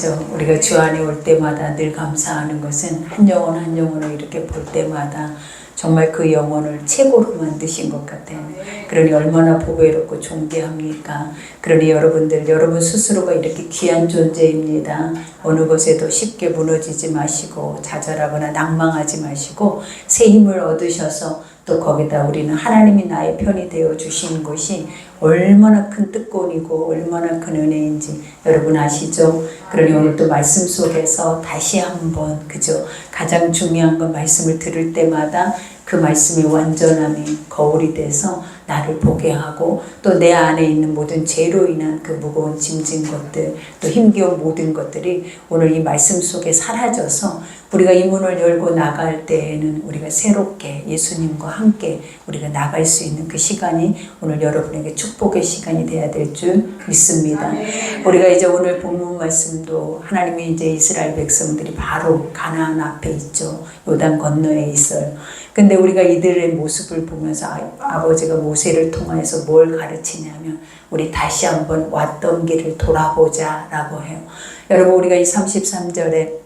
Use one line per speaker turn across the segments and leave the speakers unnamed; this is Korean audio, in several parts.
그죠? 우리가 주 안에 올 때마다 늘 감사하는 것은 한 영혼 한 영혼을 이렇게 볼 때마다 정말 그 영혼을 최고로 만드신 것 같아요. 그러니 얼마나 보배롭고 존귀합니까? 그러니 여러분 스스로가 이렇게 귀한 존재입니다. 어느 것에도 쉽게 무너지지 마시고 좌절하거나 낭망하지 마시고 새 힘을 얻으셔서 또 거기다 우리는 하나님이 나의 편이 되어 주신 것이 얼마나 큰 뜻권이고 얼마나 큰 은혜인지 여러분 아시죠? 그러니 오늘 또 말씀 속에서 다시 한번 그죠? 가장 중요한 건 말씀을 들을 때마다 그 말씀의 완전함이 거울이 돼서 나를 보게 하고 또 내 안에 있는 모든 죄로 인한 그 무거운 짐진 것들 또 힘겨운 모든 것들이 오늘 이 말씀 속에 사라져서 우리가 이 문을 열고 나갈 때에는 우리가 새롭게 예수님과 함께 우리가 나갈 수 있는 그 시간이 오늘 여러분에게 축복의 시간이 돼야 될 줄 믿습니다. 우리가 이제 오늘 본문 말씀도 하나님이 이제 이스라엘 백성들이 바로 가나안 앞에 있죠. 요단 건너에 있어요. 근데 우리가 이들의 모습을 보면서 아버지가 모세를 통해서 뭘 가르치냐면 우리 다시 한번 왔던 길을 돌아보자 라고 해요. 여러분 우리가 이 33장의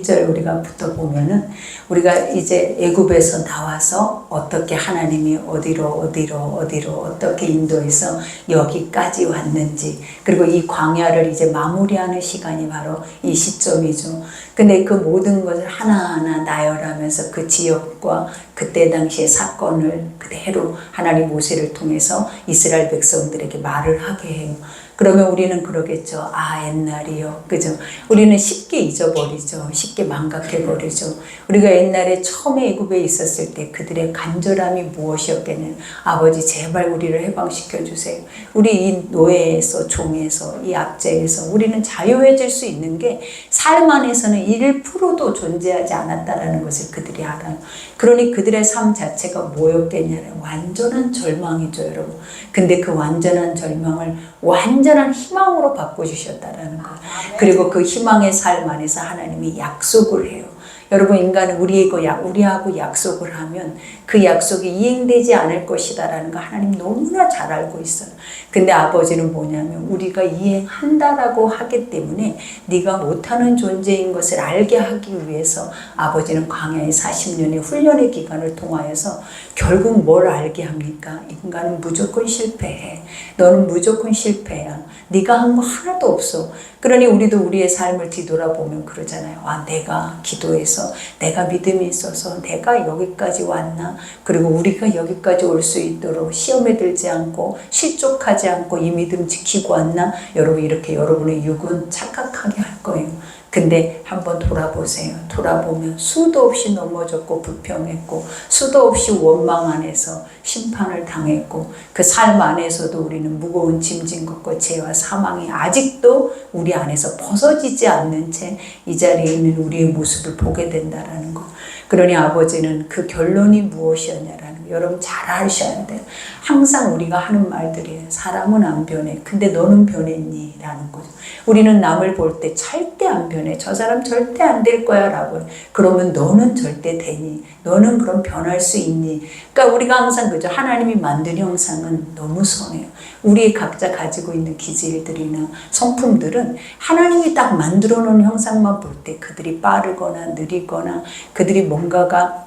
1절 우리가 붙어 보면은 우리가 이제 애굽에서 나와서 어떻게 하나님이 어디로 어떻게 인도해서 여기까지 왔는지 그리고 이 광야를 이제 마무리하는 시간이 바로 이 시점이죠. 근데 그 모든 것을 하나하나 나열하면서 그 지역과 그때 당시의 사건을 그대로 하나님 모세를 통해서 이스라엘 백성들에게 말을 하게 해요. 그러면 우리는 그러겠죠. 아 옛날이요. 그죠? 우리는 쉽게 잊어버리죠. 쉽게 망각해버리죠. 우리가 옛날에 처음에 애굽에 있었을 때 그들의 간절함이 무엇이었겠냐. 아버지 제발 우리를 해방시켜 주세요. 우리 이 노예에서 종에서 이 압제에서 우리는 자유해질 수 있는 게 삶 안에서는 1%도 존재하지 않았다라는 것을 그들이 알아요. 그러니 그들의 삶 자체가 뭐였겠냐는 완전한 절망이죠 여러분. 근데 그 완전한 절망을 완전한 희망으로 바꿔주셨다라는 거. 그리고 그 희망의 삶 안에서 하나님이 약속을 해요. 여러분 인간은 우리하고 약속을 하면 그 약속이 이행되지 않을 것이다라는 거 하나님 너무나 잘 알고 있어요. 근데 아버지는 뭐냐면 우리가 이행한다라고 하기 때문에 네가 못하는 존재인 것을 알게 하기 위해서 아버지는 광야의 40년의 훈련의 기간을 통하여서 결국 뭘 알게 합니까? 인간은 무조건 실패해. 너는 무조건 실패야. 네가 한 거 하나도 없어. 그러니 우리도 우리의 삶을 뒤돌아보면 그러잖아요. 아, 내가 기도해서, 내가 믿음이 있어서 내가 여기까지 왔나? 그리고 우리가 여기까지 올 수 있도록 시험에 들지 않고 실족하지 않고 이 믿음 지키고 왔나? 여러분 이렇게 여러분의 육은 착각하게 할 거예요. 근데 한번 돌아보세요. 돌아보면 수도 없이 넘어졌고 불평했고 수도 없이 원망 안에서 심판을 당했고 그 삶 안에서도 우리는 무거운 짐진 것과 죄와 사망이 아직도 우리 안에서 벗어지지 않는 채 이 자리에 있는 우리의 모습을 보게 된다라는 거. 그러니 아버지는 그 결론이 무엇이었냐라는 거 여러분 잘 아셔야 돼요. 항상 우리가 하는 말들이에요. 사람은 안 변해. 근데 너는 변했니? 라는 거죠. 우리는 남을 볼 때 절대 안 변해. 저 사람 절대 안 될 거야 라고. 그러면 너는 절대 되니? 너는 그럼 변할 수 있니? 그러니까 우리가 항상 그죠. 하나님이 만든 형상은 너무 선해요. 우리 각자 가지고 있는 기질들이나 성품들은 하나님이 딱 만들어 놓은 형상만 볼 때 그들이 빠르거나 느리거나 그들이 뭔가가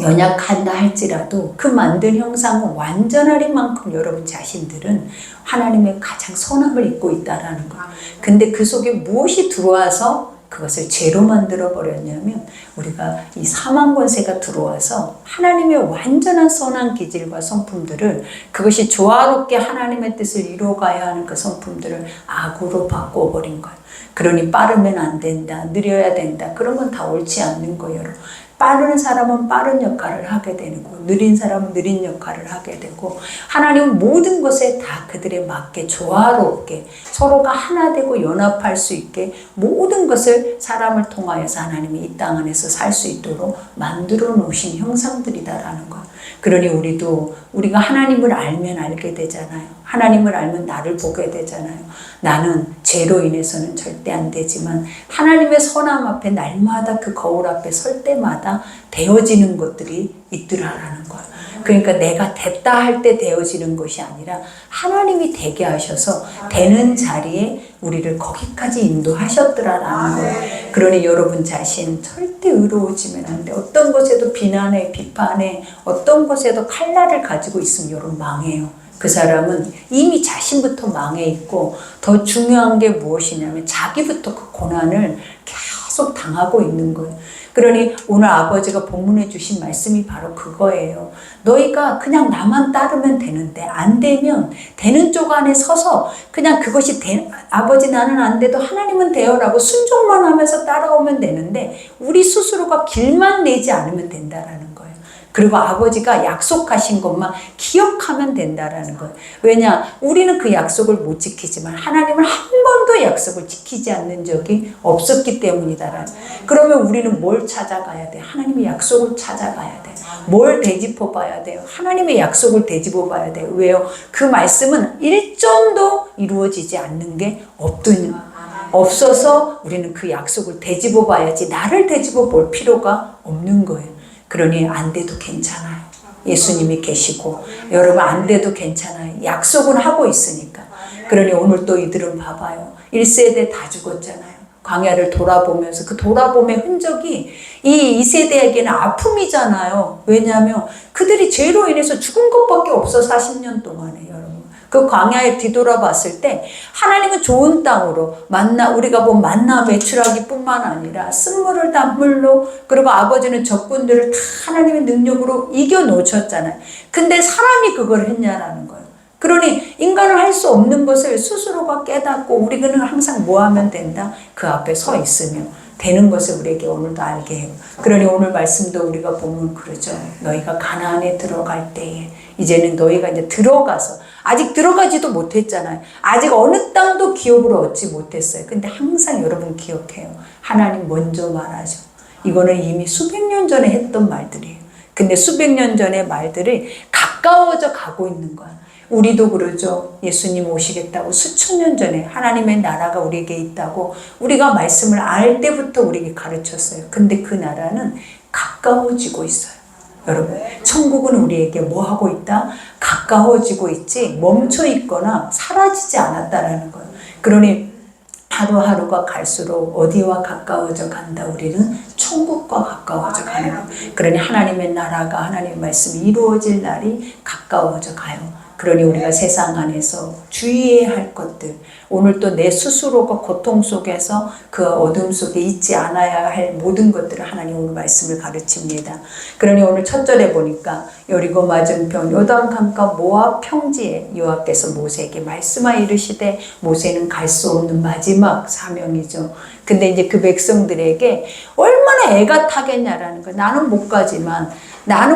연약한다 할지라도 그 만든 형상은 완전하리만큼 여러분 자신들은 하나님의 가장 선함을 입고 있다라는 거예요. 근데 그 속에 무엇이 들어와서 그것을 죄로 만들어 버렸냐면 우리가 이 사망 권세가 들어와서 하나님의 완전한 선한 기질과 성품들을 그것이 조화롭게 하나님의 뜻을 이루어가야 하는 그 성품들을 악으로 바꿔버린 거예요. 그러니 빠르면 안 된다, 느려야 된다. 그런 건 다 옳지 않는 거예요. 빠른 사람은 빠른 역할을 하게 되고 느린 사람은 느린 역할을 하게 되고 하나님은 모든 것에 다 그들에 맞게 조화롭게 서로가 하나 되고 연합할 수 있게 모든 것을 사람을 통하여서 하나님이 이 땅 안에서 살 수 있도록 만들어 놓으신 형상들이다라는 것. 그러니 우리가 하나님을 알면 알게 되잖아요. 하나님을 알면 나를 보게 되잖아요. 나는 죄로 인해서는 절대 안 되지만 하나님의 선함 앞에 날마다 그 거울 앞에 설 때마다 되어지는 것들이 있더라라는 거예요. 그러니까 내가 됐다 할 때 되어지는 것이 아니라 하나님이 되게 하셔서 되는 자리에 우리를 거기까지 인도하셨더라라는 거예요. 그러니 여러분 자신 절대 의로워지면 안 돼. 어떤 것에도 비난해, 비판해, 어떤 것에도 칼날을 가지고 있으면 여러분 망해요. 그 사람은 이미 자신부터 망해 있고, 더 중요한 게 무엇이냐면 자기부터 그 고난을 계속 당하고 있는 거예요. 그러니 오늘 아버지가 본문에 주신 말씀이 바로 그거예요. 너희가 그냥 나만 따르면 되는데, 안 되면 되는 쪽 안에 서서 그냥 그것이 아버지 나는 안 돼도 하나님은 돼요라고 순종만 하면서 따라오면 되는데, 우리 스스로가 길만 내지 않으면 된다라는 거예요. 그리고 아버지가 약속하신 것만 기억하면 된다라는 거예요. 왜냐? 우리는 그 약속을 못 지키지만 하나님은 한 번도 약속을 지키지 않는 적이 없었기 때문이다. 그러면 우리는 뭘 찾아가야 돼? 하나님의 약속을 찾아가야 돼. 뭘 되짚어 봐야 돼요? 하나님의 약속을 되짚어 봐야 돼요. 왜요? 그 말씀은 일점도 이루어지지 않는 게 없어서 우리는 그 약속을 되짚어 봐야지, 나를 되짚어 볼 필요가 없는 거예요. 그러니 안 돼도 괜찮아요. 예수님이 계시고 여러분 안 돼도 괜찮아요. 약속은 하고 있으니까. 그러니 오늘 또 이들은 봐봐요. 1세대 다 죽었잖아요. 광야를 돌아보면서 그 돌아봄의 흔적이 이 2세대에게는 아픔이잖아요. 왜냐하면 그들이 죄로 인해서 죽은 것밖에 없어 40년 동안에. 여러분 그 광야에 뒤돌아봤을 때 하나님은 좋은 땅으로 우리가 본 만나 매출하기 뿐만 아니라 쓴물을 단물로, 그리고 아버지는 적군들을 다 하나님의 능력으로 이겨놓으셨잖아요. 근데 사람이 그걸 했냐라는 거예요. 그러니 인간은 할 수 없는 것을 스스로가 깨닫고 우리는 항상 뭐 하면 된다? 그 앞에 서 있으며 되는 것을 우리에게 오늘도 알게 해요. 그러니 오늘 말씀도 우리가 보면 그러죠. 너희가 가나안에 들어갈 때에, 이제는 너희가 이제 들어가서, 아직 들어가지도 못했잖아요. 아직 어느 땅도 기업을 얻지 못했어요. 근데 항상 여러분 기억해요. 하나님 먼저 말하죠. 이거는 이미 수백 년 전에 했던 말들이에요. 근데 수백 년 전의 말들이 가까워져 가고 있는 거야. 우리도 그러죠. 예수님 오시겠다고 수천 년 전에 하나님의 나라가 우리에게 있다고 우리가 말씀을 알 때부터 우리에게 가르쳤어요. 근데 그 나라는 가까워지고 있어요. 여러분, 천국은 우리에게 뭐 하고 있다? 가까워지고 있지 멈춰 있거나 사라지지 않았다라는 거예요. 그러니 하루하루가 갈수록 어디와 가까워져 간다? 우리는 천국과 가까워져 가는 거예요. 그러니 하나님의 나라가, 하나님의 말씀이 이루어질 날이 가까워져 가요. 그러니 우리가 세상 안에서 주의해야 할 것들, 오늘 또 내 스스로가 고통 속에서 그 어둠 속에 있지 않아야 할 모든 것들을 하나님 오늘 말씀을 가르칩니다. 그러니 오늘 첫 절에 보니까 여리고 맞은편 요단강가 모압 평지에 여호와께서 모세에게 말씀하여 이르시되, 모세는 갈 수 없는 마지막 사명이죠. 근데 이제 그 백성들에게 얼마나 애가 타겠냐라는 거예요. 나는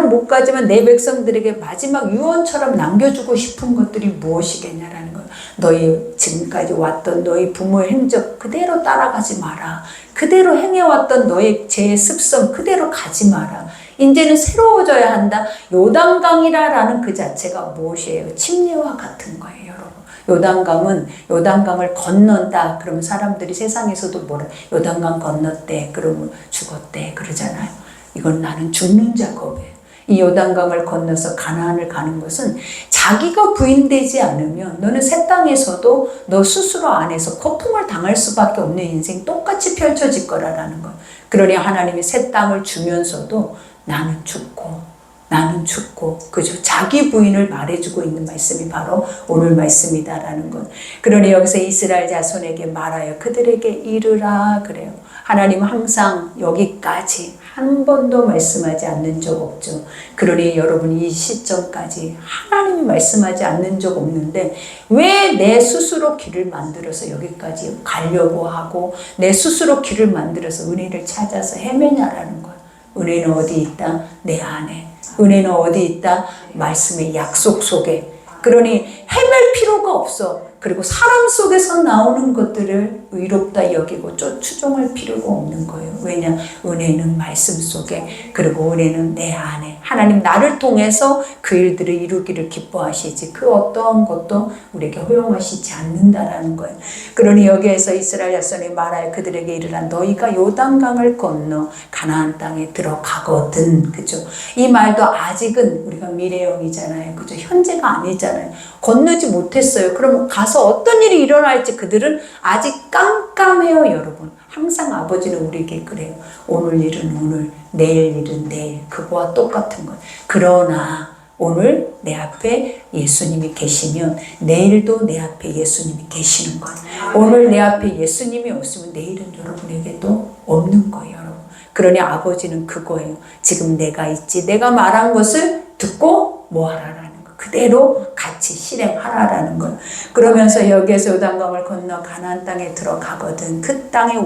못 가지만 내 백성들에게 마지막 유언처럼 남겨주고 싶은 것들이 무엇이겠냐라는 거예요. 너희 지금까지 왔던 너희 부모의 행적 그대로 따라가지 마라. 그대로 행해왔던 너의 죄의 습성 그대로 가지 마라. 이제는 새로워져야 한다. 요단강이라는 그 자체가 무엇이에요? 침례와 같은 거예요, 여러분. 요단강을 건넌다. 그러면 사람들이 세상에서도 뭐라, 요단강 건넜대. 그러면 죽었대. 그러잖아요. 이건 나는 죽는 작업이에요. 이 요단강을 건너서 가나안을 가는 것은 자기가 부인되지 않으면 너는 새 땅에서도 너 스스로 안에서 고통을 당할 수밖에 없는 인생 똑같이 펼쳐질 거라는 거. 그러니 하나님이 새 땅을 주면서도 나는 죽고 그죠? 자기 부인을 말해주고 있는 말씀이 바로 오늘 말씀이다라는 것. 그러니 여기서 이스라엘 자손에게 말하여 그들에게 이르라 그래요. 하나님은 항상 여기까지 한 번도 말씀하지 않는 적 없죠. 그러니 여러분 이 시점까지 하나님이 말씀하지 않는 적 없는데 왜 내 스스로 길을 만들어서 여기까지 가려고 하고 내 스스로 길을 만들어서 은혜를 찾아서 헤매냐라는 거예요. 은혜는 어디 있다? 내 안에. 은혜는 어디 있다? 말씀의 약속 속에. 그러니 헤맬 필요가 없어. 그리고 사람 속에서 나오는 것들을 의롭다 여기고 추종할 필요가 없는 거예요. 왜냐? 은혜는 말씀 속에, 그리고 은혜는 내 안에. 하나님 나를 통해서 그 일들을 이루기를 기뻐하시지 그 어떠한 것도 우리에게 허용하시지 않는다라는 거예요. 그러니 여기에서 이스라엘 자손이 말하여 그들에게 이르라 너희가 요단강을 건너 가나안 땅에 들어가거든. 그죠? 이 말도 아직은 우리가 미래형이잖아요. 그죠? 현재가 아니잖아요. 건너지 못했어요. 그럼 가서 어떤 일이 일어날지 그들은 아직 깜깜해요, 여러분. 항상 아버지는 우리에게 그래요. 오늘 일은 오늘, 내일 일은 내일. 그거와 똑같은 거예요. 그러나 오늘 내 앞에 예수님이 계시면 내일도 내 앞에 예수님이 계시는 거예요. 오늘 내 앞에 예수님이 없으면 내일은 여러분에게도 없는 거예요, 여러분. 그러니 아버지는 그거예요. 지금 내가 있지. 내가 말한 것을 듣고 뭐 하라라는 거. 그대로 같이 실행하라라는 거. 그러면서 여기에서 요단강을 건너 가나안 땅에 들어가거든. 그 땅의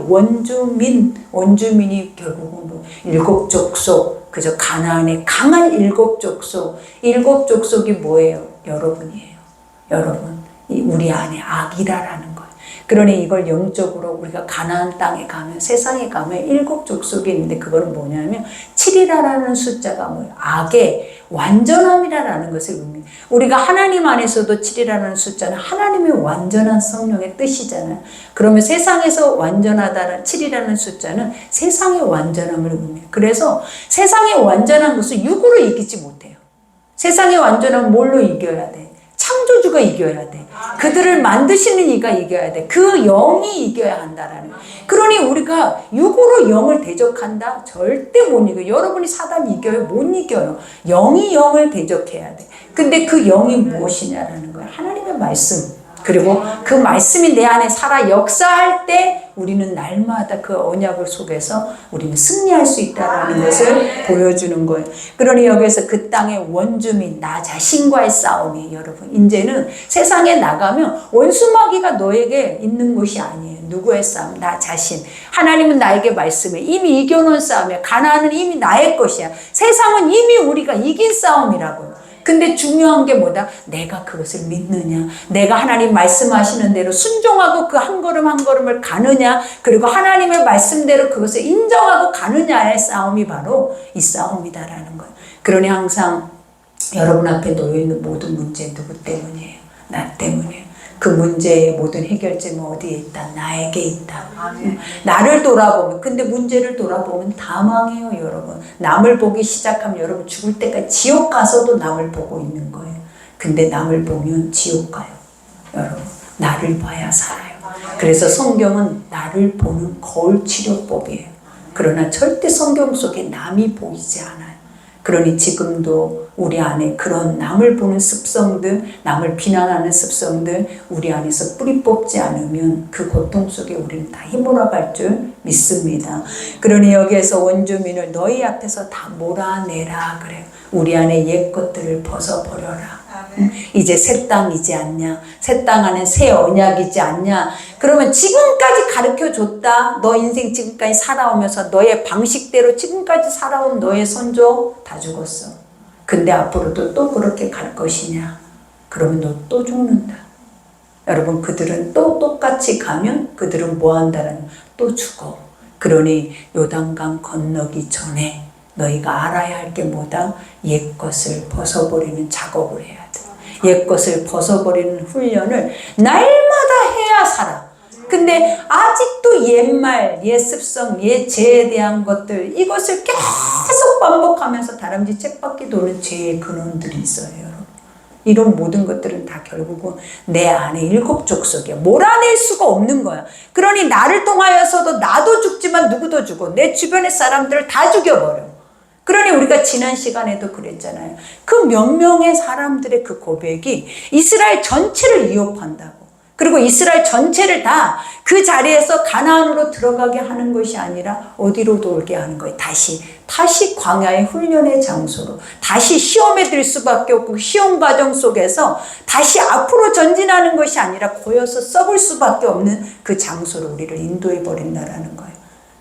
원주민이 결국은 뭐 7족속, 그저 가나안의 강한 7족속. 7족속이 뭐예요? 여러분이에요. 여러분. 우리 안에 악이라라는 거예요. 그러니 이걸 영적으로 우리가 가나안 땅에 가면, 세상에 가면 7족속이 있는데 그거는 뭐냐면 7이라는 숫자가 뭐예요? 악의 완전함이라는 것을 의미해요. 우리가 하나님 안에서도 7이라는 숫자는 하나님의 완전한 성령의 뜻이잖아요. 그러면 세상에서 완전하다는 7이라는 숫자는 세상의 완전함을 의미해요. 그래서 세상의 완전한 것을 육으로 이기지 못해요. 세상의 완전함은 뭘로 이겨야 돼? 창조주가 이겨야 돼. 그들을 만드시는 이가 이겨야 돼. 그 영이 이겨야 한다라는. 그러니 우리가 육으로 영을 대적한다? 절대 못 이겨요. 여러분이 사단 이겨요? 못 이겨요. 영이 영을 대적해야 돼. 근데 그 영이 무엇이냐라는 거야. 하나님의 말씀. 그리고 그 말씀이 내 안에 살아 역사할 때 우리는 날마다 그 언약을 속에서 우리는 승리할 수 있다는 것을 보여주는 거예요. 그러니 여기서 그 땅의 원주민, 나 자신과의 싸움이에요, 여러분. 이제는 세상에 나가면 원수마귀가 너에게 있는 것이 아니에요. 누구의 싸움? 나 자신. 하나님은 나에게 말씀해. 이미 이겨놓은 싸움이야. 가나안은 이미 나의 것이야. 세상은 이미 우리가 이긴 싸움이라고요. 근데 중요한 게 뭐다? 내가 그것을 믿느냐? 내가 하나님 말씀하시는 대로 순종하고 그 한 걸음 한 걸음을 가느냐? 그리고 하나님의 말씀대로 그것을 인정하고 가느냐의 싸움이 바로 이 싸움이다라는 거예요. 그러니 항상 여러분 앞에 놓여있는 모든 문제 누구 때문이에요? 나 때문이에요. 그 문제의 모든 해결점은 어디에 있다? 나에게 있다. 나를 돌아보면, 근데 문제를 돌아보면 다 망해요, 여러분. 남을 보기 시작하면 여러분 죽을 때까지 지옥 가서도 남을 보고 있는 거예요. 근데 남을 보면 지옥 가요. 여러분, 나를 봐야 살아요. 그래서 성경은 나를 보는 거울 치료법이에요. 그러나 절대 성경 속에 남이 보이지 않아요. 그러니 지금도 우리 안에 그런 남을 보는 습성들, 남을 비난하는 습성들 우리 안에서 뿌리 뽑지 않으면 그 고통 속에 우리는 다 힘몰아갈 줄 믿습니다. 그러니 여기에서 원주민을 너희 앞에서 다 몰아내라 그래요. 우리 안에 옛 것들을 벗어버려라. 이제 새 땅이지 않냐? 새 땅 안에 새 언약이지 않냐? 그러면 지금까지 가르쳐줬다. 너 인생 지금까지 살아오면서 너의 방식대로 지금까지 살아온 너의 선조 다 죽었어. 근데 앞으로도 또 그렇게 갈 것이냐? 그러면 너 또 죽는다. 여러분, 그들은 또 똑같이 가면 그들은 뭐 한다는? 또 죽어. 그러니 요단강 건너기 전에 너희가 알아야 할 게 뭐다? 옛 것을 벗어버리는 작업을 해야 돼. 옛 것을 벗어버리는 훈련을 날마다 해야 살아. 근데 아직도 옛말, 옛 습성, 옛 죄에 대한 것들, 이것을 계속 반복하면서 다람쥐 쳇바퀴 도는 죄의 근원들이 있어요, 여러분. 이런 모든 것들은 다 결국은 내 안에 7족속이야. 몰아낼 수가 없는 거야. 그러니 나를 통하여서도 나도 죽지만 누구도 죽어. 내 주변의 사람들을 다 죽여버려. 그러니 우리가 지난 시간에도 그랬잖아요. 그 몇 명의 사람들의 그 고백이 이스라엘 전체를 위협한다고. 그리고 이스라엘 전체를 다 그 자리에서 가나안으로 들어가게 하는 것이 아니라 어디로 돌게 하는 거예요. 다시 광야의 훈련의 장소로, 다시 시험에 들 수밖에 없고 시험 과정 속에서 다시 앞으로 전진하는 것이 아니라 고여서 썩을 수밖에 없는 그 장소로 우리를 인도해 버린다라는 거예요.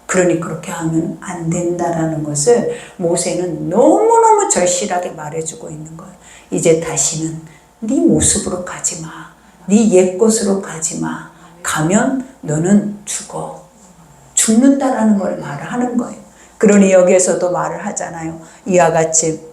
그러니 그렇게 하면 안 된다라는 것을 모세는 너무너무 절실하게 말해주고 있는 거예요. 이제 다시는 네 모습으로 가지 마. 네 옛 것으로 가지 마. 가면 너는 죽는다라는 걸 말을 하는 거예요. 그러니 여기에서도 말을 하잖아요. 이와 같이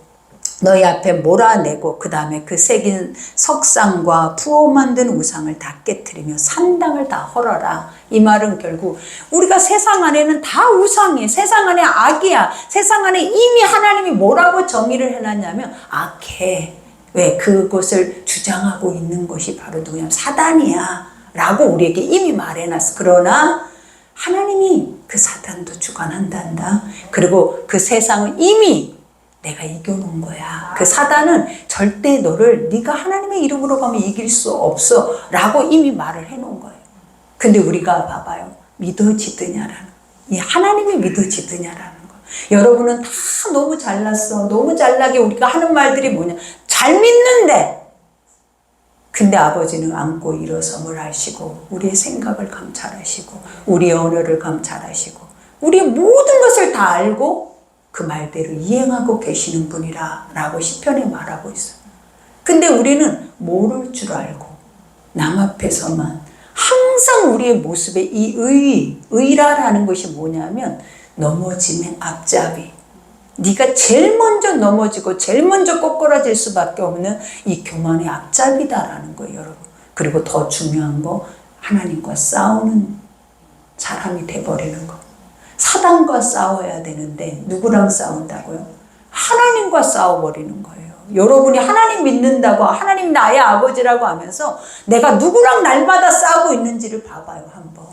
너희 앞에 몰아내고 그 다음에 그 새긴 석상과 부어 만든 우상을 다 깨트리며 산당을 다 헐어라. 이 말은 결국 우리가 세상 안에는 다 우상이에요. 세상 안에 악이야. 세상 안에 이미 하나님이 뭐라고 정의를 해놨냐면 악해. 왜? 그것을 주장하고 있는 것이 바로 누구냐면 사단이야 라고 우리에게 이미 말해놨어. 그러나 하나님이 그 사단도 주관한단다. 그리고 그 세상은 이미 내가 이겨놓은 거야. 그 사단은 절대 너를 네가 하나님의 이름으로 가면 이길 수 없어 라고 이미 말을 해놓은 거예요. 근데 우리가 봐봐요. 믿어지느냐라는 이 하나님이 믿어지느냐라는 거. 여러분은 다 너무 잘났어. 너무 잘나게 우리가 하는 말들이 뭐냐. 잘 믿는데 근데 아버지는 안고 일어섬을 하시고 우리의 생각을 감찰하시고 우리의 언어를 감찰하시고 우리의 모든 것을 다 알고 그 말대로 이행하고 계시는 분이라 라고 시편에 말하고 있어요. 근데 우리는 모를 줄 알고 남 앞에서만 항상 우리의 모습에 이 의라라는 것이 뭐냐면 넘어짐의 앞잡이. 네가 제일 먼저 넘어지고 제일 먼저 꼬꾸라질 수밖에 없는 이 교만의 앞잡이다라는 거예요, 여러분. 그리고 더 중요한 거 하나님과 싸우는 사람이 돼버리는 거. 사단과 싸워야 되는데 누구랑 싸운다고요? 하나님과 싸워버리는 거예요. 여러분이 하나님 믿는다고 하나님 나의 아버지라고 하면서 내가 누구랑 날마다 싸우고 있는지를 봐봐요 한번.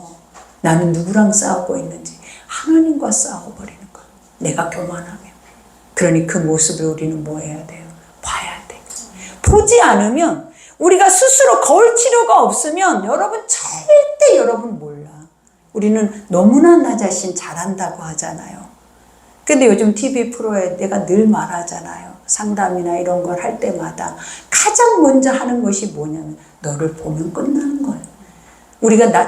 나는 누구랑 싸우고 있는지. 하나님과 싸워버리는 거예요. 내가 교만하면. 그러니 그 모습을 우리는 뭐 해야 돼요? 봐야 돼요. 보지 않으면 우리가 스스로 거울 치료가 없으면 여러분 절대 여러분 몰라. 우리는 너무나 나 자신 잘한다고 하잖아요. 근데 요즘 TV 프로에 내가 늘 말하잖아요. 상담이나 이런 걸 할 때마다 가장 먼저 하는 것이 뭐냐면 너를 보면 끝나는 거예요.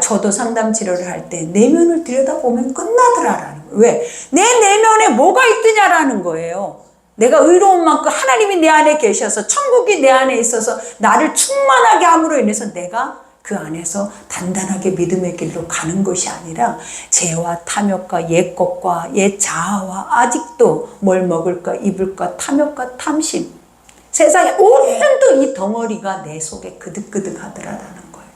저도 상담 치료를 할 때 내면을 들여다보면 끝나더라라는 거예요. 왜? 내 내면에 뭐가 있느냐라는 거예요. 내가 의로운 만큼 하나님이 내 안에 계셔서 천국이 내 안에 있어서 나를 충만하게 함으로 인해서 내가 그 안에서 단단하게 믿음의 길로 가는 것이 아니라 죄와 탐욕과 옛 것과 옛 자아와 아직도 뭘 먹을까 입을까 탐욕과 탐심 세상에 온통 이 덩어리가 내 속에 그득그득 하더라라는 거예요.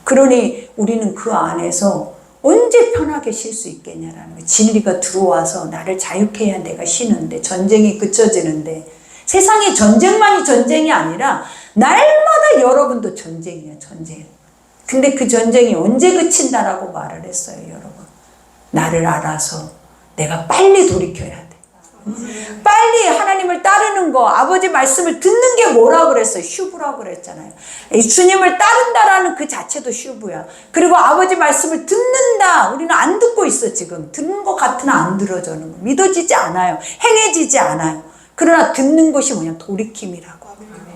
그러니 우리는 그 안에서 언제 편하게 쉴 수 있겠냐라는 거예요. 진리가 들어와서 나를 자유케 해야 내가 쉬는데 전쟁이 그쳐지는데 세상에 전쟁만이 전쟁이 아니라 날마다 여러분도 전쟁이야, 전쟁. 근데 그 전쟁이 언제 그친다라고 말을 했어요, 여러분. 나를 알아서 내가 빨리 돌이켜야 돼. 빨리 하나님을 따르는 거, 아버지 말씀을 듣는 게 뭐라 그랬어요? 슈브라고 그랬잖아요. 주님을 따른다라는 그 자체도 슈브야. 그리고 아버지 말씀을 듣는다. 우리는 안 듣고 있어, 지금. 듣는 것 같으나 안 들어주는 거. 믿어지지 않아요. 행해지지 않아요. 그러나 듣는 것이 뭐냐? 돌이킴이라고.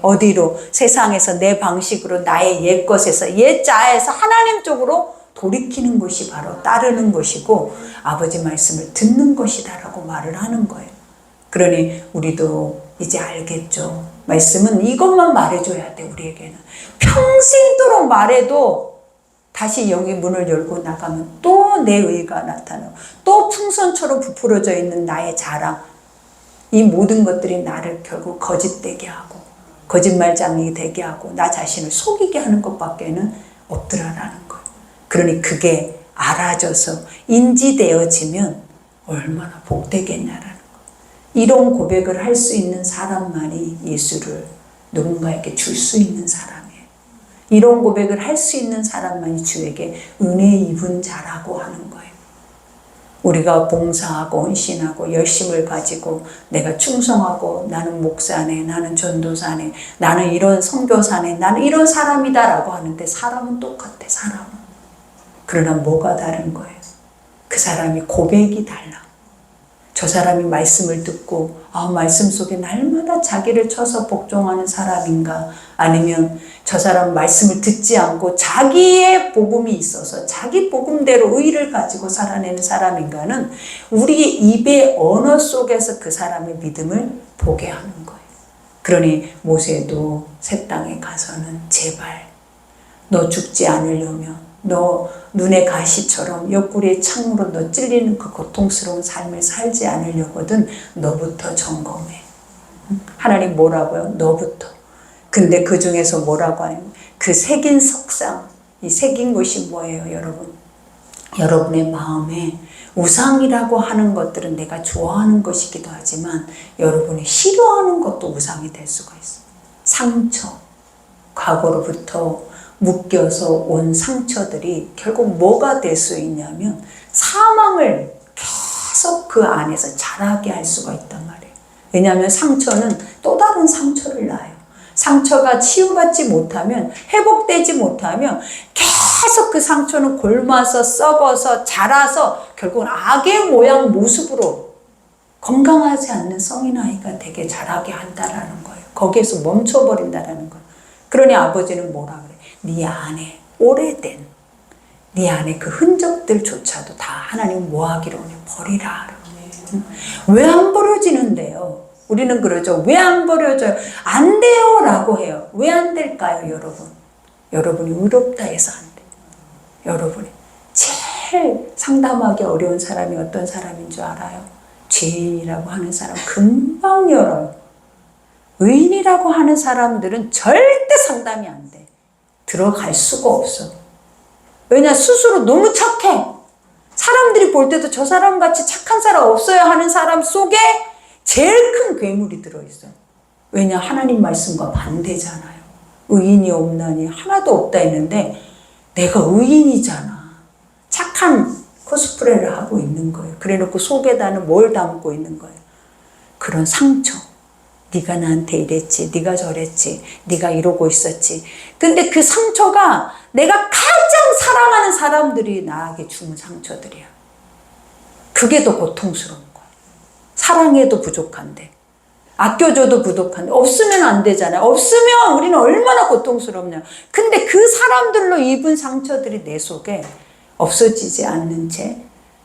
어디로? 세상에서 내 방식으로 나의 옛 것에서 옛 자에서 하나님 쪽으로 돌이키는 것이 바로 따르는 것이고 아버지 말씀을 듣는 것이다라고 말을 하는 거예요. 그러니 우리도 이제 알겠죠. 말씀은 이것만 말해줘야 돼, 우리에게는. 평생도록 말해도 다시 여기 문을 열고 나가면 또 내 의가 나타나고 또 풍선처럼 부풀어져 있는 나의 자랑, 이 모든 것들이 나를 결국 거짓되게 하고 거짓말장이 되게 하고 나 자신을 속이게 하는 것밖에는 없더라라는 거예요. 그러니 그게 알아져서 인지되어지면 얼마나 복되겠냐라는 거예요. 이런 고백을 할 수 있는 사람만이 예수를 누군가에게 줄 수 있는 사람이에요. 이런 고백을 할 수 있는 사람만이 주에게 은혜 입은 자라고 하는 거예요. 우리가 봉사하고 헌신하고 열심을 가지고 내가 충성하고 나는 목사네, 나는 전도사네, 나는 이런 선교사네, 나는 이런 사람이다라고 하는데 사람은 똑같아, 사람은. 그러나 뭐가 다른 거예요? 그 사람이 고백이 달라. 저 사람이 말씀을 듣고 말씀 속에 날마다 자기를 쳐서 복종하는 사람인가, 아니면 저 사람 말씀을 듣지 않고 자기의 복음이 있어서 자기 복음대로 의의를 가지고 살아내는 사람인가는 우리의 입의 언어 속에서 그 사람의 믿음을 보게 하는 거예요. 그러니 모세도 새 땅에 가서는 제발 너 죽지 않으려면, 너 눈의 가시처럼 옆구리에 창으로 너 찔리는 그 고통스러운 삶을 살지 않으려거든 너부터 점검해. 하나님 뭐라고요? 너부터. 근데 그 중에서 뭐라고 하냐면 그 새긴 석상, 이 새긴 것이 뭐예요, 여러분? 여러분의 마음에 우상이라고 하는 것들은 내가 좋아하는 것이기도 하지만 여러분이 싫어하는 것도 우상이 될 수가 있어요. 상처, 과거로부터 묶여서 온 상처들이 결국 뭐가 될 수 있냐면 사망을 계속 그 안에서 자라게 할 수가 있단 말이에요. 왜냐하면 상처는 또 다른 상처를 낳아요. 상처가 치유받지 못하면, 회복되지 못하면 계속 그 상처는 골마서 썩어서 자라서 결국은 악의 모양 모습으로 건강하지 않는 성인 아이가 되게 자라게 한다라는 거예요. 거기에서 멈춰버린다라는 거예요. 그러니 아버지는 뭐라 그래? 네 안에 오래된 네 안에 그 흔적들조차도 다 하나님 뭐 하기로 하냐? 버리라. 왜 안 버려지는데요? 우리는 그러죠. 왜 안 버려져요? 안 돼요 라고 해요. 왜 안 될까요, 여러분? 여러분이 의롭다 해서 안 돼요. 여러분이 제일 상담하기 어려운 사람이 어떤 사람인 줄 알아요? 죄인이라고 하는 사람 금방 열어요. 의인이라고 하는 사람들은 절대 상담이 안 돼. 들어갈 수가 없어. 왜냐? 스스로 너무 착해. 사람들이 볼 때도 저 사람같이 착한 사람 없어요 하는 사람 속에 제일 큰 괴물이 들어있어요. 왜냐? 하나님 말씀과 반대잖아요. 의인이 없나니 하나도 없다 했는데 내가 의인이잖아. 착한 코스프레를 하고 있는 거예요. 그래놓고 속에다는 뭘 담고 있는 거예요. 그런 상처. 네가 나한테 이랬지, 네가 저랬지, 네가 이러고 있었지. 근데 그 상처가 내가 가장 사랑하는 사람들이 나에게 준 상처들이야. 그게 더 고통스러운 거야. 사랑해도 부족한데, 아껴줘도 부족한데, 없으면 안 되잖아요. 없으면 우리는 얼마나 고통스럽냐. 근데 그 사람들로 입은 상처들이 내 속에 없어지지 않는 채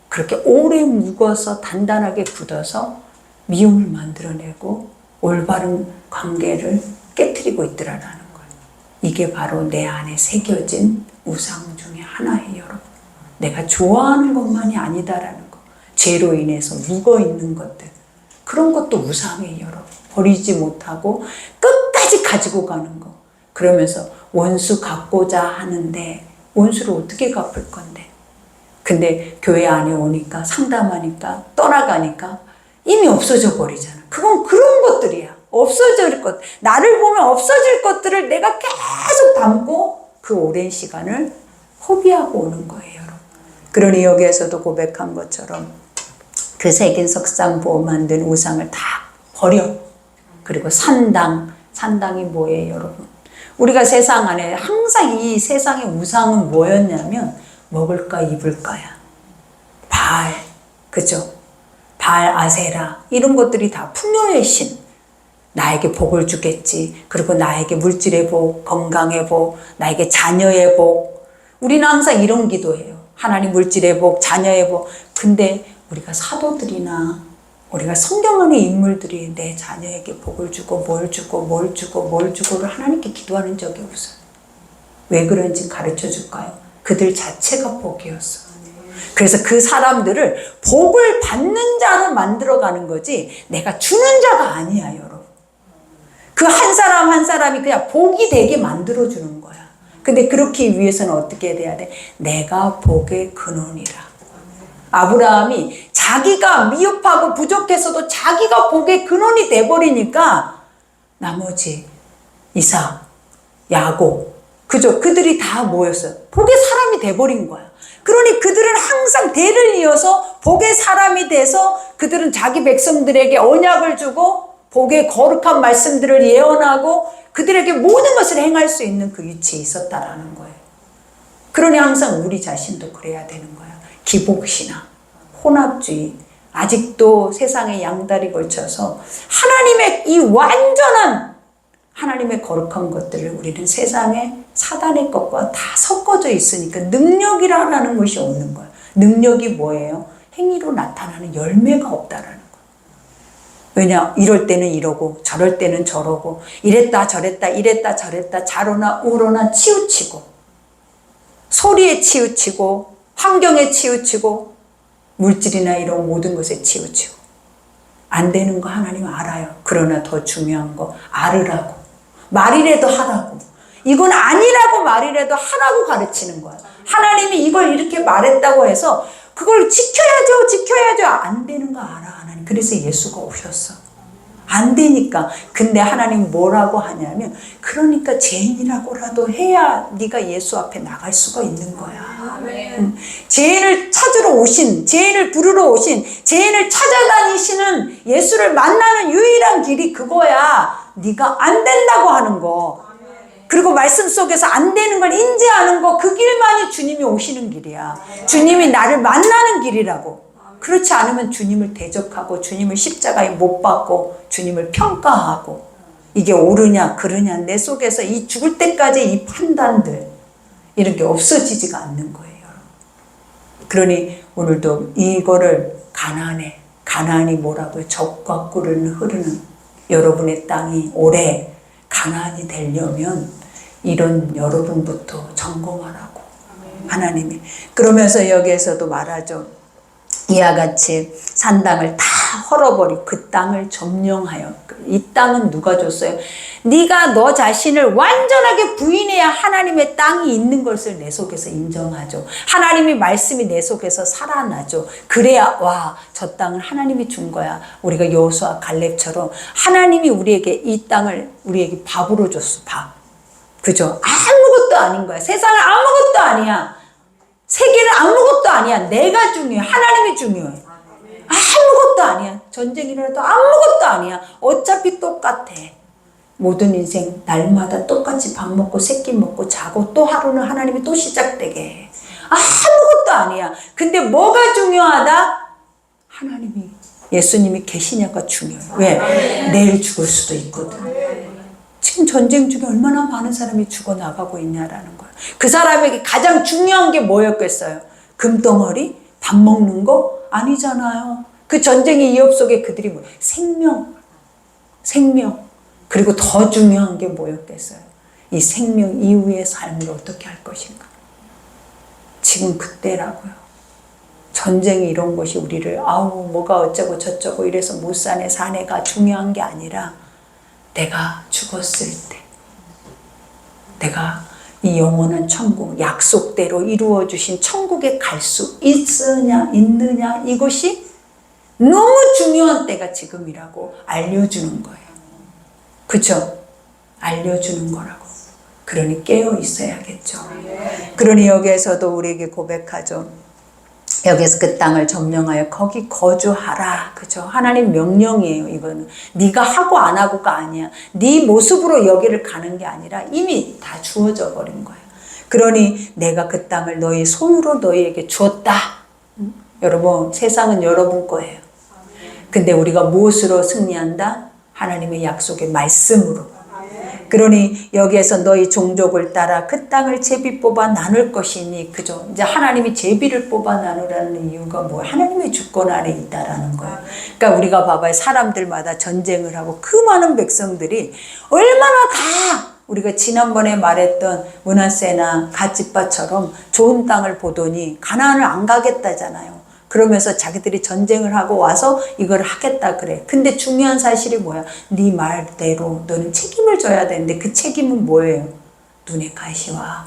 그렇게 오래 묵어서 단단하게 굳어서 미움을 만들어내고 올바른 관계를 깨트리고 있더라라는 거예요. 이게 바로 내 안에 새겨진 우상 중에 하나예요, 여러분. 내가 좋아하는 것만이 아니다라는 거. 죄로 인해서 묵어있는 것들. 그런 것도 우상이에요, 여러분. 버리지 못하고 끝까지 가지고 가는 거. 그러면서 원수 갚고자 하는데 원수를 어떻게 갚을 건데. 근데 교회 안에 오니까 상담하니까 떠나가니까 이미 없어져 버리잖아. 그건 그런 것들이야. 없어질 것. 나를 보면 없어질 것들을 내가 계속 담고 그 오랜 시간을 허비하고 오는 거예요, 여러분. 그러니 여기에서도 고백한 것처럼 그 새긴 석상 보호 만든 우상을 다 버려. 그리고 산당이 뭐예요, 여러분? 우리가 세상 안에 항상 이 세상의 우상은 뭐였냐면 먹을까 입을까야. 바알, 그죠? 바알, 아세라 이런 것들이 다 풍요의 신. 나에게 복을 주겠지. 그리고 나에게 물질의 복, 건강의 복, 나에게 자녀의 복. 우리는 항상 이런 기도해요. 하나님 물질의 복, 자녀의 복. 근데 우리가 사도들이나 우리가 성경 안의 인물들이 내 자녀에게 복을 주고 뭘 주고 뭘 주고 뭘 주고를 하나님께 기도하는 적이 없어요. 왜 그런지 가르쳐 줄까요? 그들 자체가 복이었어. 그래서 그 사람들을 복을 받는 자로 만들어가는 거지 내가 주는 자가 아니야, 여러분. 그 한 사람 한 사람이 그냥 복이 되게 만들어주는 거야. 근데 그렇게 위해서는 어떻게 돼야 돼? 내가 복의 근원이라. 아브라함이 자기가 미흡하고 부족해서도 자기가 복의 근원이 돼버리니까 나머지 이삭, 야곱, 그죠? 그들이 다 뭐였어요? 복의 사람이 돼버린 거야. 그러니 그들은 항상 대를 이어서 복의 사람이 돼서 그들은 자기 백성들에게 언약을 주고 복의 거룩한 말씀들을 예언하고 그들에게 모든 것을 행할 수 있는 그 위치에 있었다라는 거예요. 그러니 항상 우리 자신도 그래야 되는 거야. 기복신앙, 혼합주의, 아직도 세상의 양다리 걸쳐서 하나님의 이 완전한 하나님의 거룩한 것들을 우리는 세상에 사단의 것과 다 섞어져 있으니까 능력이라는 것이 없는 거야. 능력이 뭐예요? 행위로 나타나는 열매가 없다라는 거야. 왜냐, 이럴 때는 이러고 저럴 때는 저러고 이랬다 저랬다 이랬다 저랬다 좌로나 우로나 치우치고 소리에 치우치고 환경에 치우치고 물질이나 이런 모든 것에 치우치고 안 되는 거 하나님 알아요. 그러나 더 중요한 거 알으라고 말이라도 하라고 이건 아니라고 말이라도 하라고 가르치는 거야. 하나님이 이걸 이렇게 말했다고 해서 그걸 지켜야죠 안 되는 거 알아 하나님. 그래서 예수가 오셨어. 안 되니까. 근데 하나님 뭐라고 하냐면 그러니까 죄인이라고라도 해야 네가 예수 앞에 나갈 수가 있는 거야. 죄인을 찾으러 오신, 죄인을 부르러 오신, 죄인을 찾아다니시는 예수를 만나는 유일한 길이 그거야. 네가 안 된다고 하는 거. 그리고 말씀 속에서 안 되는 걸 인지하는 거, 그 길만이 주님이 오시는 길이야. 주님이 나를 만나는 길이라고. 그렇지 않으면 주님을 대적하고 주님을 십자가에 못 박고 주님을 평가하고 이게 옳으냐 그르냐 내 속에서 이 죽을 때까지 이 판단들 이런 게 없어지지가 않는 거예요. 그러니 오늘도 이거를 가나안이 뭐라고요? 젖과 꿀을 흐르는 여러분의 땅이 올해 가나안이 되려면 이런 여러분부터 점검하라고 하나님이. 그러면서 여기에서도 말하죠. 이와 같이 산 땅을 다 헐어버리고 그 땅을 점령하여. 이 땅은 누가 줬어요? 네가 너 자신을 완전하게 부인해야 하나님의 땅이 있는 것을 내 속에서 인정하죠. 하나님의 말씀이 내 속에서 살아나죠. 그래야 와, 저 땅을 하나님이 준 거야. 우리가 여호수아 갈렙처럼 하나님이 우리에게 이 땅을 우리에게 밥으로 줬어. 밥. 그죠? 아무것도 아닌 거야. 세상은 아무것도 아니야. 세계는 아무것도 아니야. 내가 중요해. 하나님이 중요해. 아무것도 아니야. 전쟁 일어나도 아무것도 아니야. 어차피 똑같아. 모든 인생 날마다 똑같이 밥 먹고 새끼 먹고 자고 또 하루는 하나님이 또 시작되게 해. 아무것도 아니야. 근데 뭐가 중요하다? 하나님이 예수님이 계시냐가 중요해. 왜? 내일 죽을 수도 있거든. 지금 전쟁 중에 얼마나 많은 사람이 죽어나가고 있냐라는 거야. 그 사람에게 가장 중요한 게 뭐였겠어요? 금덩어리? 밥 먹는 거? 아니잖아요. 그 전쟁의 위협 속에 그들이 뭐 생명. 그리고 더 중요한 게 뭐였겠어요? 이 생명 이후의 삶을 어떻게 할 것인가. 지금 그때라고요. 전쟁이 이런 것이 우리를 뭐가 어쩌고 저쩌고 이래서 못 사네가 중요한 게 아니라 내가 죽었을 때 내가 이 영원한 천국 약속대로 이루어 주신 천국에 갈 수 있느냐 이것이 너무 중요한 때가 지금이라고 알려주는 거예요. 그죠? 알려주는 거라고. 그러니 깨어 있어야겠죠. 그러니 여기에서도 우리에게 고백하죠. 여기서 그 땅을 점령하여 거기 거주하라. 그죠? 하나님 명령이에요. 이거는 네가 하고 안 하고가 아니야. 네 모습으로 여기를 가는 게 아니라 이미 다 주어져 버린 거야. 그러니 내가 그 땅을 너희 소유로 너희에게 주었다. 여러분, 세상은 여러분 거예요. 근데 우리가 무엇으로 승리한다? 하나님의 약속의 말씀으로. 그러니 여기에서 너희 종족을 따라 그 땅을 제비 뽑아 나눌 것이니. 그죠? 이제 하나님이 제비를 뽑아 나누라는 이유가 뭐야? 하나님의 주권 아래 있다라는 거예요. 그러니까 우리가 봐봐요. 사람들마다 전쟁을 하고 그 많은 백성들이 얼마나 다 우리가 지난번에 말했던 므낫세나 갓집바처럼 좋은 땅을 보더니 가나안을 안 가겠다잖아요. 그러면서 자기들이 전쟁을 하고 와서 이걸 하겠다 그래. 근데 중요한 사실이 뭐야? 네 말대로 너는 책임을 져야 되는데 그 책임은 뭐예요? 눈의 가시와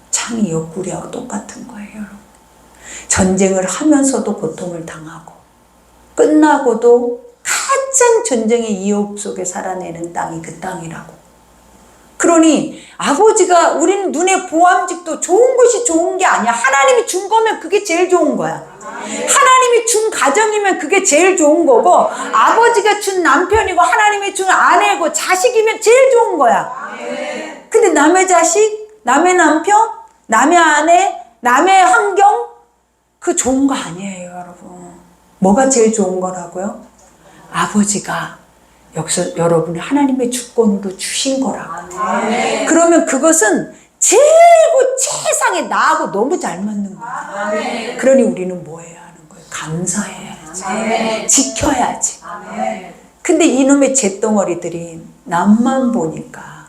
창이 옆구리하고 똑같은 거예요, 여러분. 전쟁을 하면서도 고통을 당하고 끝나고도 가장 전쟁의 이업 속에 살아내는 땅이 그 땅이라고. 그러니 아버지가 우리는 눈에 보암직도 좋은 것이 좋은 게 아니야. 하나님이 준 거면 그게 제일 좋은 거야. 하나님이 준 가정이면 그게 제일 좋은 거고, 아버지가 준 남편이고 하나님이 준 아내고 자식이면 제일 좋은 거야. 근데 남의 자식, 남의 남편, 남의 아내, 남의 환경, 그거 좋은 거 아니에요, 여러분. 뭐가 제일 좋은 거라고요? 아버지가 여기서 여러분이 하나님의 주권으로 주신 거라고. 그러면 그것은 제일고 최상의 나하고 너무 잘 맞는 거야. 그러니 우리는 뭐 해야 하는 거예요? 감사해야지. 지켜야지. 근데 이놈의 잿덩어리들이 남만 보니까,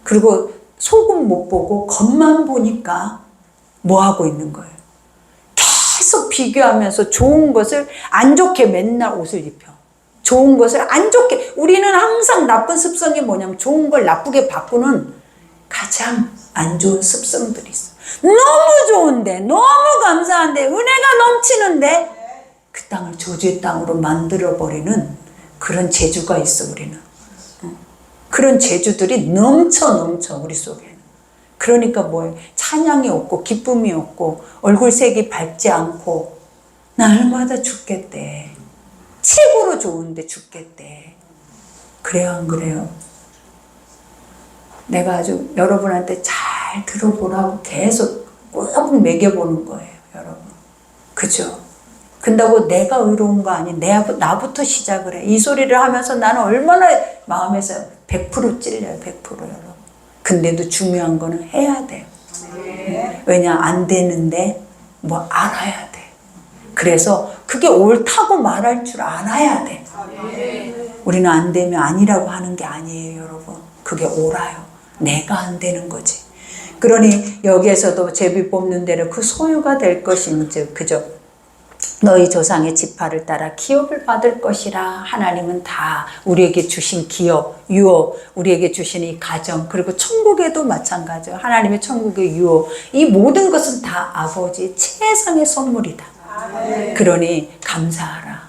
그리고 속은 못 보고 겉만 보니까 뭐 하고 있는 거예요? 계속 비교하면서 좋은 것을 안 좋게 맨날 옷을 입혀. 좋은 것을 안 좋게. 우리는 항상 나쁜 습성이 뭐냐면 좋은 걸 나쁘게 바꾸는 가장 안 좋은 습성들이 있어. 너무 좋은데, 너무 감사한데, 은혜가 넘치는데 그 땅을 저주의 땅으로 만들어버리는 그런 재주가 있어. 우리는 그런 재주들이 넘쳐 우리 속에는. 그러니까 뭐예요? 찬양이 없고 기쁨이 없고 얼굴색이 밝지 않고 날마다 죽겠대. 최고로 좋은데 죽겠대. 그래요, 안 그래요? 내가 아주 여러분한테 잘 들어보라고 계속 꼭 매겨보는 거예요, 여러분. 그죠? 근다고 내가 의로운 거 아니, 나부터 시작을 해. 이 소리를 하면서 나는 얼마나 마음에서 100% 찔려요, 100% 여러분. 근데도 중요한 거는 해야 돼요. 왜냐, 안 되는데 뭐 알아야 돼. 그래서 그게 옳다고 말할 줄 알아야 돼. 우리는 안 되면 아니라고 하는 게 아니에요, 여러분. 그게 옳아요. 내가 안 되는 거지. 그러니 여기에서도 제비 뽑는 대로 그 소유가 될 것인즉, 그죠? 너희 조상의 지파를 따라 기업을 받을 것이라. 하나님은 다 우리에게 주신 기업, 유업, 우리에게 주신 이 가정, 그리고 천국에도 마찬가지예요. 하나님의 천국의 유업, 이 모든 것은 다 아버지의 최상의 선물이다. 그러니 감사하라.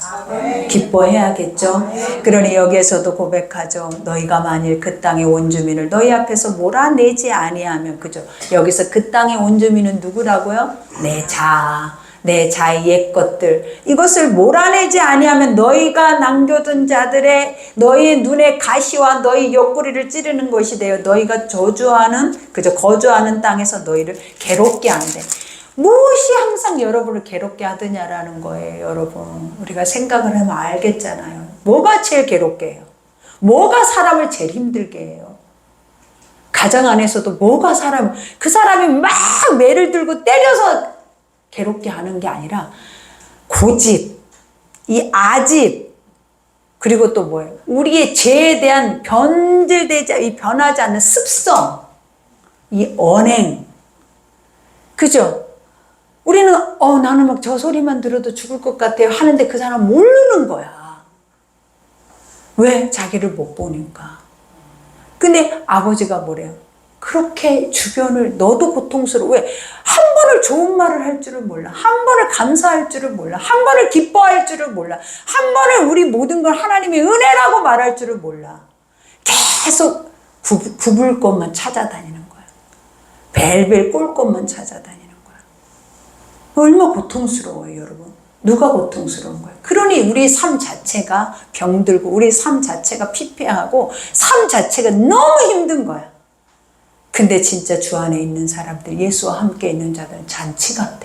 기뻐해야겠죠. 그러니 여기에서도 고백하죠. 너희가 만일 그 땅의 원주민을 너희 앞에서 몰아내지 아니하면, 그죠? 여기서 그 땅의 원주민은 누구라고요? 내 자의 옛 것들, 이것을 몰아내지 아니하면 너희가 남겨둔 자들의 너희의 눈의 가시와 너희 옆구리를 찌르는 것이 되어 너희가 저주하는, 그죠? 거주하는 땅에서 너희를 괴롭게 한대. 무엇이 항상 여러분을 괴롭게 하느냐라는 거예요, 여러분. 우리가 생각을 하면 알겠잖아요. 뭐가 제일 괴롭게 해요? 뭐가 사람을 제일 힘들게 해요? 가정 안에서도 뭐가 그 사람이 막 매를 들고 때려서 괴롭게 하는 게 아니라 고집, 이 아집, 그리고 또 뭐예요? 우리의 죄에 대한 변하지 않는 습성, 이 언행, 그죠? 우리는 나는 막 저 소리만 들어도 죽을 것 같아요 하는데 그 사람 모르는 거야. 왜? 자기를 못 보니까. 근데 아버지가 뭐래요? 그렇게 주변을, 너도 고통스러워. 왜? 한 번을 좋은 말을 할 줄을 몰라. 한 번을 감사할 줄을 몰라. 한 번을 기뻐할 줄을 몰라. 한 번을 우리 모든 걸 하나님의 은혜라고 말할 줄을 몰라. 계속 굽을 것만 찾아다니는 거야. 벨벨 꼴 것만 찾아다니는 거야. 얼마나 고통스러워요, 여러분. 누가 고통스러운 거예요? 그러니 우리 삶 자체가 병들고 우리 삶 자체가 피폐하고 삶 자체가 너무 힘든 거야. 근데 진짜 주 안에 있는 사람들, 예수와 함께 있는 자들은 잔치 같아.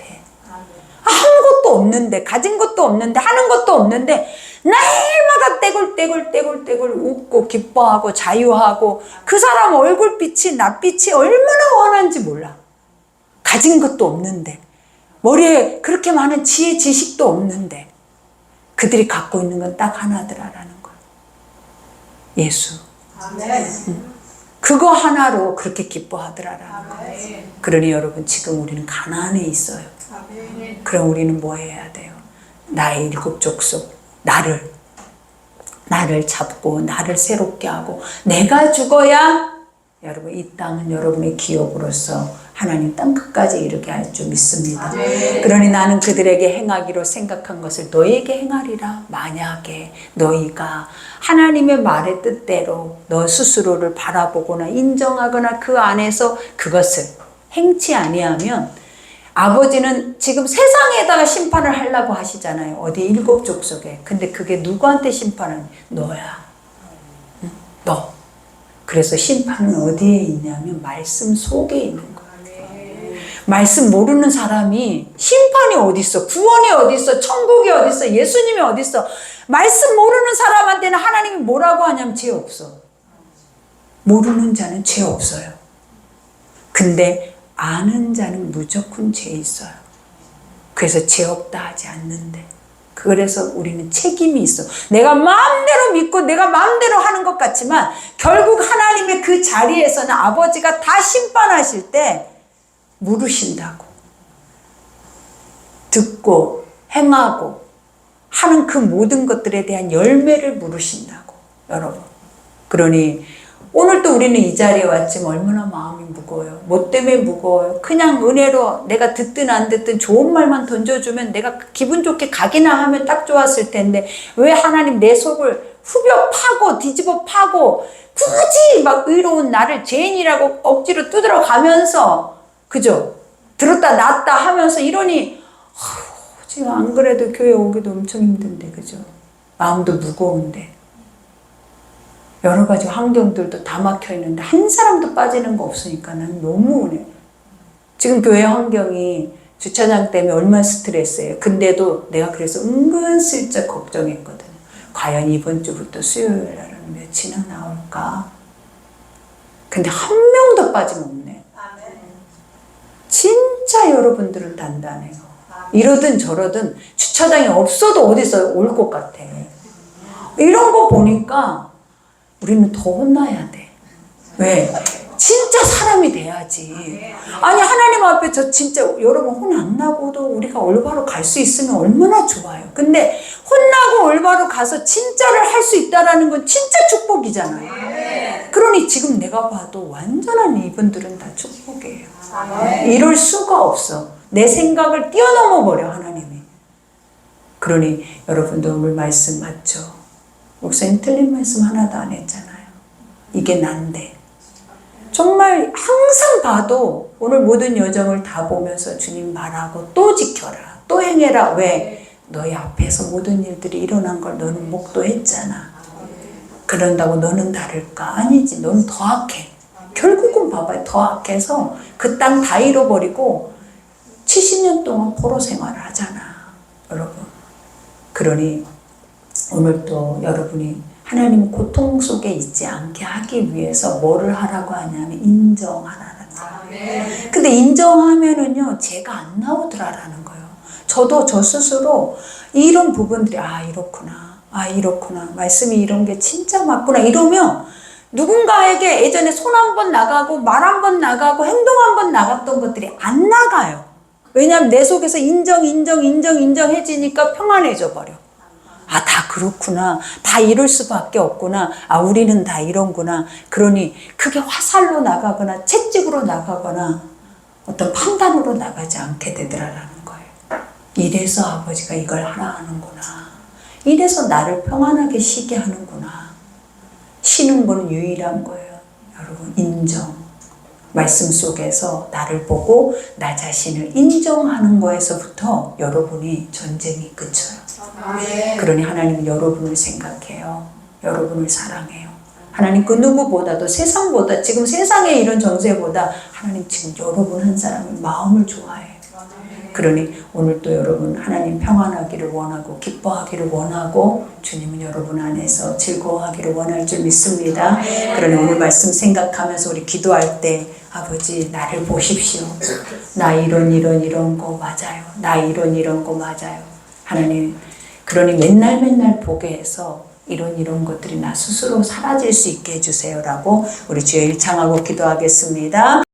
아무것도 없는데, 가진 것도 없는데, 하는 것도 없는데 날마다 떼굴떼굴 웃고 기뻐하고 자유하고, 그 사람 얼굴빛이 낯빛이 얼마나 환한지 몰라. 가진 것도 없는데, 머리에 그렇게 많은 지혜 지식도 없는데 그들이 갖고 있는 건 딱 하나더라라는 거야. 예수. 아멘. 그거 하나로 그렇게 기뻐하더라라는 거예요. 그러니 여러분, 지금 우리는 가나안에 있어요. 그럼 우리는 뭐 해야 돼요? 나의 일곱 족속, 나를 잡고 나를 새롭게 하고, 내가 죽어야 여러분 이 땅은 여러분의 기업으로서 하나님 땅 끝까지 이르게 할 줄 믿습니다. 그러니 나는 그들에게 행하기로 생각한 것을 너희에게 행하리라. 만약에 너희가 하나님의 말의 뜻대로 너 스스로를 바라보거나 인정하거나 그 안에서 그것을 행치 아니하면, 아버지는 지금 세상에다가 심판을 하려고 하시잖아요. 어디 일곱 족속에. 근데 그게 누구한테 심판을? 너야. 응? 너. 그래서 심판은 어디에 있냐면 말씀 속에 있는 거야. 말씀 모르는 사람이 심판이 어디 있어? 구원이 어디 있어? 천국이 어디 있어? 예수님이 어디 있어? 말씀 모르는 사람한테는 하나님이 뭐라고 하냐면 죄 없어. 모르는 자는 죄 없어요. 근데 아는 자는 무조건 죄 있어요. 그래서 죄 없다 하지 않는데, 그래서 우리는 책임이 있어. 내가 마음대로 믿고 내가 마음대로 하는 것 같지만 결국 하나님의 그 자리에서는 아버지가 다 심판하실 때 물으신다고. 듣고 행하고 하는 그 모든 것들에 대한 열매를 물으신다고. 여러분. 그러니 오늘도 우리는 이 자리에 왔지만 얼마나 마음이 무거워요. 뭐 때문에 무거워요? 그냥 은혜로 내가 듣든 안 듣든 좋은 말만 던져주면 내가 기분 좋게 가기나 하면 딱 좋았을 텐데 왜 하나님 내 속을 후벼 파고 뒤집어 파고 굳이 막 의로운 나를 죄인이라고 억지로 두드려 가면서 그죠? 들었다 놨다 하면서 이러니 지금 안 그래도 교회 오기도 엄청 힘든데 그죠? 마음도 무거운데 여러 가지 환경들도 다 막혀 있는데 한 사람도 빠지는 거 없으니까 난 너무 은혜. 지금 교회 환경이 주차장 때문에 얼마나 스트레스예요. 근데도 내가 그래서 은근슬쩍 걱정했거든요. 과연 이번 주부터 수요일 날은 며칠이나 나올까? 근데 한 명도 빠짐없네. 진짜 여러분들은 단단해요. 이러든 저러든 주차장이 없어도 어디서 올 것 같아. 이런 거 보니까 우리는 더 혼나야 돼. 왜? 진짜 사람이 돼야지. 아니 하나님 앞에 진짜 여러분 혼 안 나고도 우리가 올바로 갈 수 있으면 얼마나 좋아요. 근데 혼나고 올바로 가서 진짜를 할 수 있다라는 건 진짜 축복이잖아요. 그러니 지금 내가 봐도 완전한 이분들은 다 축복이에요. 이럴 수가 없어. 내 생각을 뛰어넘어 버려 하나님이. 그러니 여러분도 오늘 말씀 맞죠? 목사님 틀린 말씀 하나도 안 했잖아요. 이게 난데. 정말 항상 봐도 오늘 모든 여정을 다 보면서 주님 말하고 또 지켜라. 또 행해라. 왜? 너희 앞에서 모든 일들이 일어난 걸 너는 목도했잖아. 그런다고 너는 다를까? 아니지. 너는 더 악해. 결국은 봐봐요. 더 악해서 그 땅 다 잃어버리고 70년 동안 포로 생활을 하잖아. 여러분. 그러니 오늘 또 여러분이 하나님 고통 속에 있지 않게 하기 위해서 뭐를 하라고 하냐면 인정하라는 거예요. 근데 인정하면은요 죄가 안 나오더라라는 거예요. 저도 저 스스로 이런 부분들이 이렇구나 말씀이 이런 게 진짜 맞구나 이러면 누군가에게 예전에 손 한 번 나가고 말 한 번 나가고 행동 한 번 나갔던 것들이 안 나가요. 왜냐하면 내 속에서 인정해지니까 평안해져 버려. 다 그렇구나. 다 이럴 수밖에 없구나. 우리는 다 이런구나. 그러니 그게 화살로 나가거나 채찍으로 나가거나 어떤 판단으로 나가지 않게 되더라라는 거예요. 이래서 아버지가 이걸 하라 하는구나. 이래서 나를 평안하게 쉬게 하는구나. 쉬는 건 유일한 거예요. 여러분 인정. 말씀 속에서 나를 보고 나 자신을 인정하는 거에서부터 여러분이 전쟁이 그쳐요. 그러니 하나님은 여러분을 생각해요. 여러분을 사랑해요. 하나님 그 누구보다도 세상보다 지금 세상의 이런 정세보다 하나님 지금 여러분 한 사람의 마음을 좋아해요. 그러니 오늘 또 여러분 하나님 평안하기를 원하고 기뻐하기를 원하고 주님은 여러분 안에서 즐거워하기를 원할 줄 믿습니다. 그러니 오늘 말씀 생각하면서 우리 기도할 때 아버지 나를 보십시오. 나 이런 거 맞아요. 나 이런 거 맞아요. 하나님 그러니 맨날 보게 해서 이런 것들이 나 스스로 사라질 수 있게 해주세요라고 우리 주여 일창하고 기도하겠습니다.